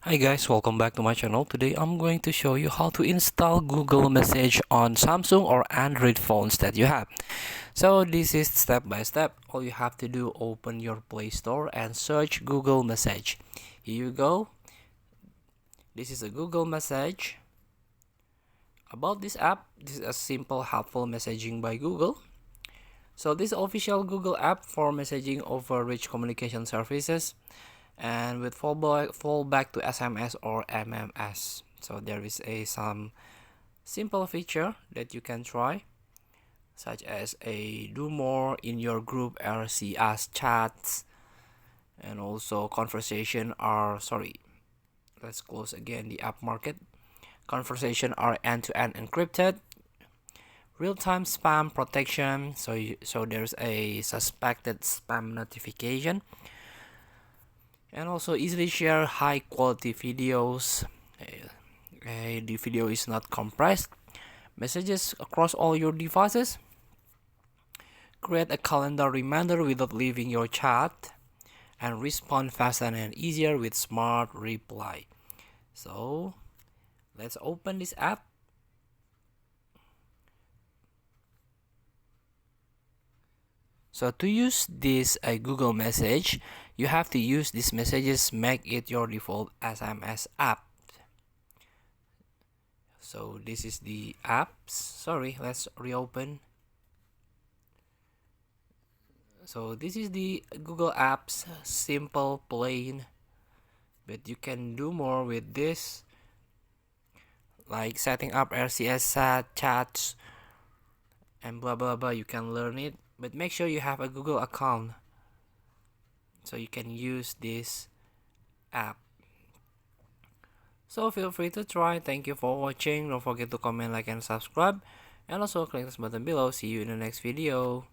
Hi guys, welcome back to my channel. Today I'm going to show you how to install Google Message on Samsung or Android phones that you have. So this is step by step. All you have to do, open your Play Store and search Google Message. Here you go. This is a Google Message. About this app, this is a simple helpful messaging by Google. So this official Google app for messaging over rich communication services and with fallback to SMS or MMS. So there is some simple feature that you can try, such as a do more in your group RCS chats, and also conversation are let's close again the app market. Conversation are end-to-end encrypted, real-time spam protection, so there's a suspected spam notification, and also easily share high quality videos. The video is not compressed. Messages across all your devices. Create a calendar reminder without leaving your chat, and respond faster and easier with smart reply. So let's open this app. So to use this Google Message, you have to use these messages, make it your default SMS app. So this is the apps. Let's reopen. So this is the Google Apps, simple, plain, but you can do more with this, like setting up RCS chats and blah blah blah. You can learn it, but make sure you have a Google account so you can use this app. So feel free to try. Thank you for watching. Don't forget to comment, like, and subscribe, and also click this button below. See you in the next video.